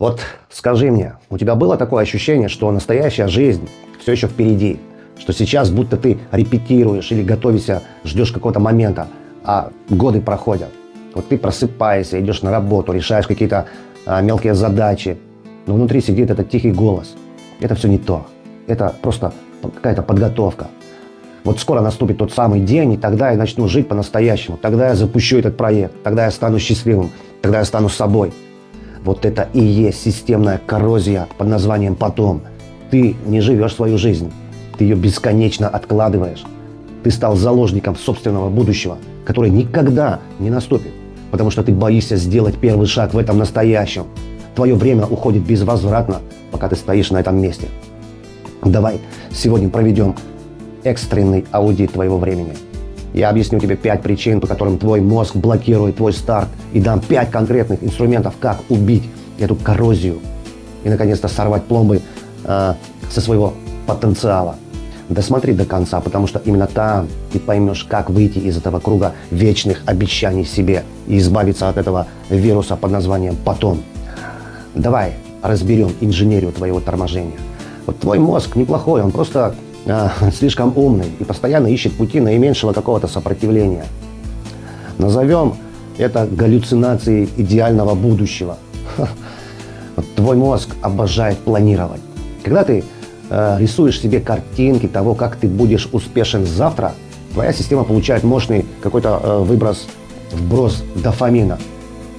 Вот скажи мне, у тебя было такое ощущение, что настоящая жизнь все еще впереди? Что сейчас будто ты репетируешь или готовишься, ждешь какого-то момента, а годы проходят. Вот ты просыпаешься, идешь на работу, решаешь какие-то мелкие задачи, но внутри сидит этот тихий голос. Это все не то. Это просто какая-то подготовка. Вот скоро наступит тот самый день, и тогда я начну жить по-настоящему. Тогда я запущу этот проект, тогда я стану счастливым, тогда я стану собой. Вот это и есть системная коррозия под названием «потом». Ты не живешь свою жизнь, ты ее бесконечно откладываешь. Ты стал заложником собственного будущего, которое никогда не наступит, потому что ты боишься сделать первый шаг в этом настоящем. Твое время уходит безвозвратно, пока ты стоишь на этом месте. Давай сегодня проведем экстренный аудит твоего времени. Я объясню тебе 5 причин, по которым твой мозг блокирует твой старт, и дам 5 конкретных инструментов, как убить эту коррозию и, наконец-то, сорвать пломбы со своего потенциала. Досмотри до конца, потому что именно там ты поймешь, как выйти из этого круга вечных обещаний себе и избавиться от этого вируса под названием «потом». Давай разберем инженерию твоего торможения. Вот твой мозг неплохой, он просто слишком умный и постоянно ищет пути наименьшего какого-то сопротивления. Назовем это галлюцинацией идеального будущего. Вот твой мозг обожает планировать. Когда ты рисуешь себе картинки того, как ты будешь успешен завтра, твоя система получает мощный какой-то вброс дофамина.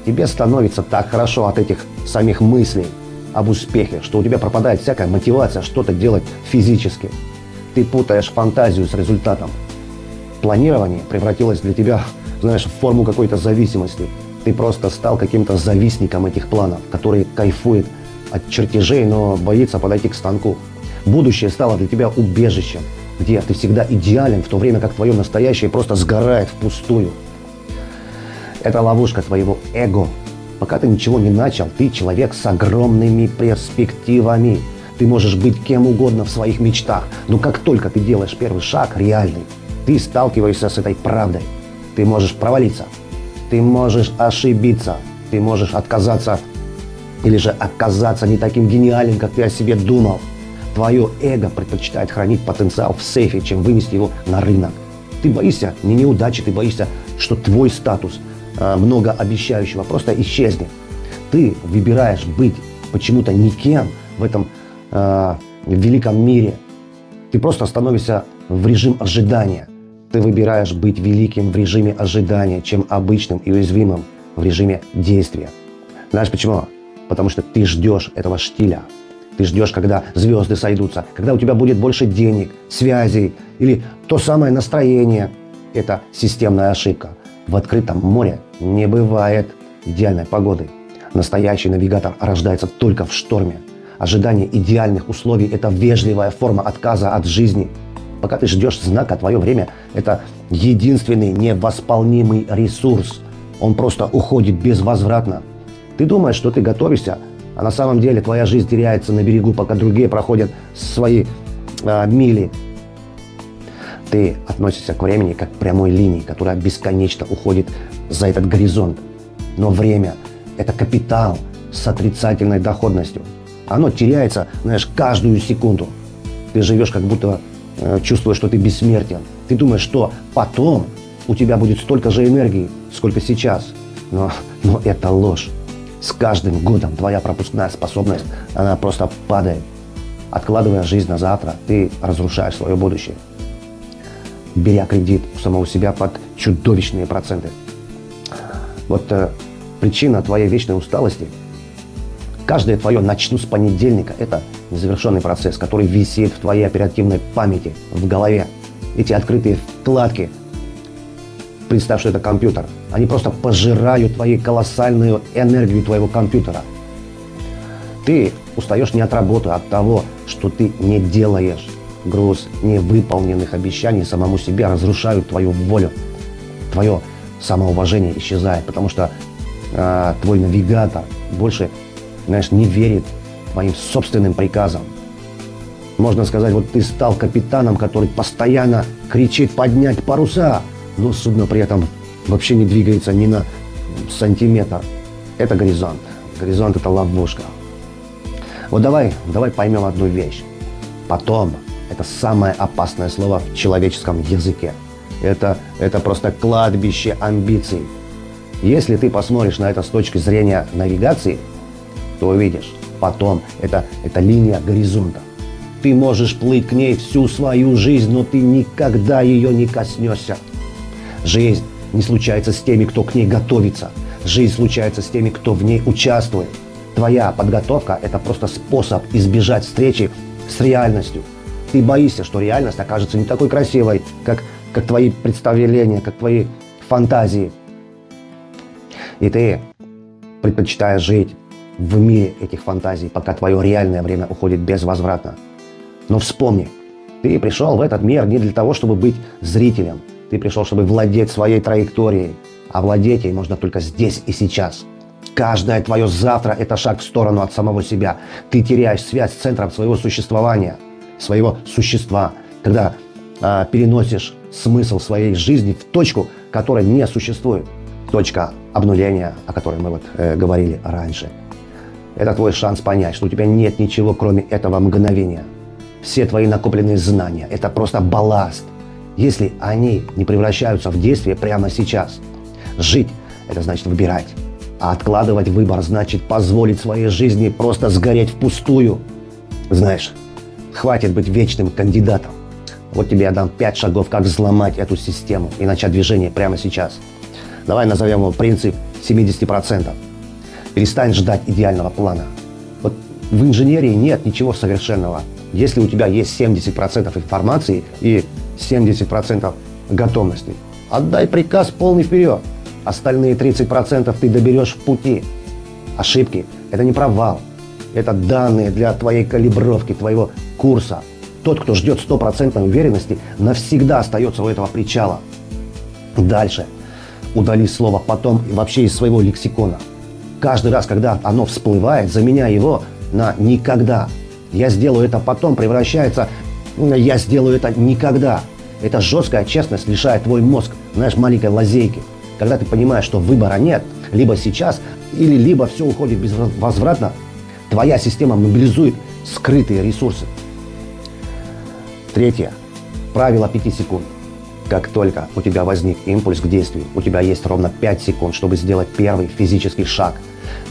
Тебе становится так хорошо от этих самих мыслей об успехе, что у тебя пропадает всякая мотивация что-то делать физически. Ты путаешь фантазию с результатом. Планирование превратилось для тебя, знаешь, в форму какой-то зависимости. Ты просто стал каким-то завистником этих планов, который кайфует от чертежей, но боится подойти к станку. Будущее стало для тебя убежищем, где ты всегда идеален, в то время как твое настоящее просто сгорает впустую. Это ловушка твоего эго. Пока ты ничего не начал, ты человек с огромными перспективами. Ты можешь быть кем угодно в своих мечтах, но как только ты делаешь первый шаг реальный, ты сталкиваешься с этой правдой. Ты можешь провалиться, ты можешь ошибиться, ты можешь отказаться или же оказаться не таким гениальным, как ты о себе думал. Твое эго предпочитает хранить потенциал в сейфе, чем вынести его на рынок. Ты боишься не неудачи, ты боишься, что твой статус многообещающего просто исчезнет. Ты выбираешь быть почему-то никем в этом великом мире. Ты просто становишься в режим ожидания. Ты выбираешь быть великим в режиме ожидания, чем обычным и уязвимым в режиме действия. Знаешь почему? Потому что ты ждешь этого штиля. Ты ждешь, когда звезды сойдутся, когда у тебя будет больше денег, связей или то самое настроение. Это системная ошибка. В открытом море не бывает идеальной погоды. Настоящий навигатор рождается только в шторме. Ожидание идеальных условий – это вежливая форма отказа от жизни. Пока ты ждешь знака, твое время – это единственный невосполнимый ресурс. Он просто уходит безвозвратно. Ты думаешь, что ты готовишься, а на самом деле твоя жизнь теряется на берегу, пока другие проходят свои мили. Ты относишься к времени как к прямой линии, которая бесконечно уходит за этот горизонт. Но время – это капитал с отрицательной доходностью. Оно теряется, знаешь, каждую секунду. Ты живешь, как будто чувствуешь, что ты бессмертен. Ты думаешь, что потом у тебя будет столько же энергии, сколько сейчас. Но это ложь. С каждым годом твоя пропускная способность, она просто падает. Откладывая жизнь на завтра, ты разрушаешь свое будущее, беря кредит у самого себя под чудовищные проценты. Вот причина твоей вечной усталости. Каждое твое «начну с понедельника» – это незавершенный процесс, который висит в твоей оперативной памяти, в голове. Эти открытые вкладки, представь, что это компьютер, они просто пожирают колоссальную энергию твоего компьютера. Ты устаешь не от работы, а от того, что ты не делаешь. Груз невыполненных обещаний самому себе разрушают твою волю. Твое самоуважение исчезает, потому что твой навигатор больше, знаешь, не верит твоим собственным приказам. Можно сказать, вот ты стал капитаном, который постоянно кричит поднять паруса, но судно при этом вообще не двигается ни на сантиметр. Это горизонт. Горизонт – это ловушка. Вот давай поймем одну вещь. Потом – это самое опасное слово в человеческом языке. Это просто кладбище амбиций. Если ты посмотришь на это с точки зрения навигации, то увидишь, потом это линия горизонта. Ты можешь плыть к ней всю свою жизнь, но ты никогда ее не коснешься. Жизнь не случается с теми, кто к ней готовится. Жизнь случается с теми, кто в ней участвует. Твоя подготовка – это просто способ избежать встречи с реальностью. Ты боишься, что реальность окажется не такой красивой, как твои представления, как твои фантазии. И ты предпочитаешь жить в мире этих фантазий, пока твое реальное время уходит безвозвратно. Но вспомни, ты пришел в этот мир не для того, чтобы быть зрителем. Ты пришел, чтобы владеть своей траекторией. А владеть ей можно только здесь и сейчас. Каждое твое завтра – это шаг в сторону от самого себя. Ты теряешь связь с центром своего существования, своего существа, когда переносишь смысл своей жизни в точку, которая не существует. Точка обнуления, о которой мы говорили раньше. Это твой шанс понять, что у тебя нет ничего, кроме этого мгновения. Все твои накопленные знания – это просто балласт, если они не превращаются в действие прямо сейчас. Жить – это значит выбирать. А откладывать выбор значит позволить своей жизни просто сгореть впустую. Знаешь, хватит быть вечным кандидатом. Вот тебе я дам 5 шагов, как взломать эту систему и начать движение прямо сейчас. Давай назовем его принцип 70%. Перестань ждать идеального плана. Вот в инженерии нет ничего совершенного. Если у тебя есть 70% информации и 70% готовности, отдай приказ полный вперед. Остальные 30% ты доберешь в пути. Ошибки – это не провал. Это данные для твоей калибровки, твоего курса. Тот, кто ждет 100% уверенности, навсегда остается у этого причала. Дальше. Удали слово «потом» и вообще из своего лексикона. Каждый раз, когда оно всплывает, заменяй его на «никогда». «Я сделаю это потом» превращается в «я сделаю это никогда». Эта жесткая честность лишает твой мозг, знаешь, маленькой лазейки. Когда ты понимаешь, что выбора нет, либо сейчас, либо все уходит безвозвратно, твоя система мобилизует скрытые ресурсы. Третье. Правило 5 секунд. Как только у тебя возник импульс к действию, у тебя есть ровно 5 секунд, чтобы сделать первый физический шаг.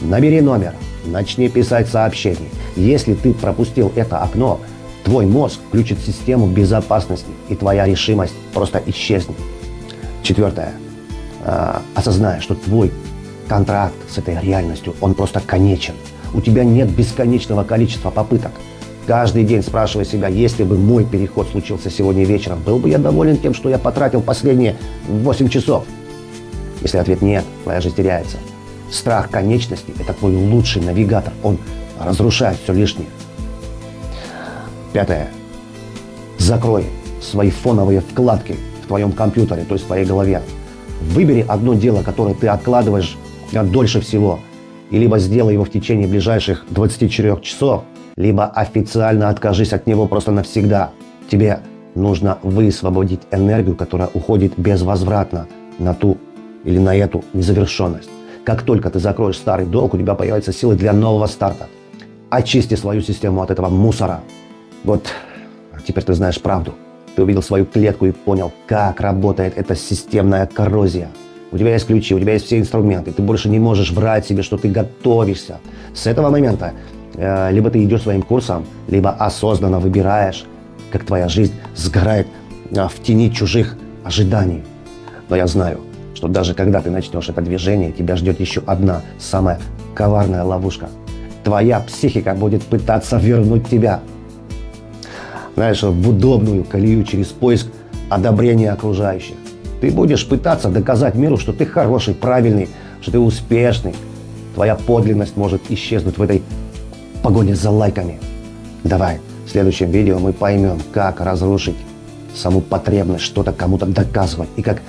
Набери номер, начни писать сообщение. Если ты пропустил это окно, твой мозг включит систему безопасности, и твоя решимость просто исчезнет. Четвертое. Осознай, что твой контракт с этой реальностью, он просто конечен. У тебя нет бесконечного количества попыток. Каждый день спрашивай себя, если бы мой переход случился сегодня вечером, был бы я доволен тем, что я потратил последние 8 часов? Если ответ нет, твоя жизнь теряется. Страх конечности – это твой лучший навигатор. Он разрушает все лишнее. Пятое. Закрой свои фоновые вкладки в твоем компьютере, то есть в твоей голове. Выбери одно дело, которое ты откладываешь дольше всего, и либо сделай его в течение ближайших 24 часов, либо официально откажись от него просто навсегда. Тебе нужно высвободить энергию, которая уходит безвозвратно на ту или на эту незавершенность. Как только ты закроешь старый долг, у тебя появятся силы для нового старта. Очисти свою систему от этого мусора. Вот теперь ты знаешь правду. Ты увидел свою клетку и понял, как работает эта системная коррозия. У тебя есть ключи, у тебя есть все инструменты. Ты больше не можешь врать себе, что ты готовишься. С этого момента либо ты идешь своим курсом, либо осознанно выбираешь, как твоя жизнь сгорает в тени чужих ожиданий. Но я знаю, что даже когда ты начнешь это движение, тебя ждет еще одна самая коварная ловушка. Твоя психика будет пытаться вернуть тебя, знаешь, в удобную колею через поиск одобрения окружающих. Ты будешь пытаться доказать миру, что ты хороший, правильный, что ты успешный. Твоя подлинность может исчезнуть в этой погоне за лайками. Давай, в следующем видео мы поймем, как разрушить саму потребность что-то кому-то доказывать и как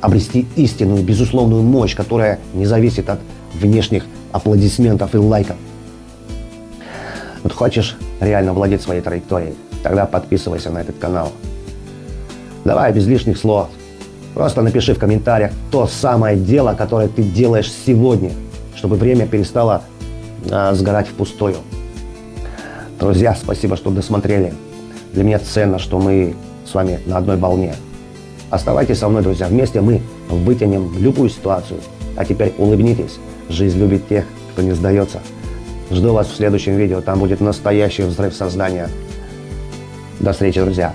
обрести истинную, безусловную мощь, которая не зависит от внешних аплодисментов и лайков. Вот хочешь реально владеть своей траекторией, тогда подписывайся на этот канал. Давай без лишних слов. Просто напиши в комментариях то самое дело, которое ты делаешь сегодня, чтобы время перестало сгорать впустую. Друзья, спасибо, что досмотрели. Для меня ценно, что мы с вами на одной волне. Оставайтесь со мной, друзья. Вместе мы вытянем любую ситуацию. А теперь улыбнитесь. Жизнь любит тех, кто не сдается. Жду вас в следующем видео. Там будет настоящий взрыв сознания. До встречи, друзья.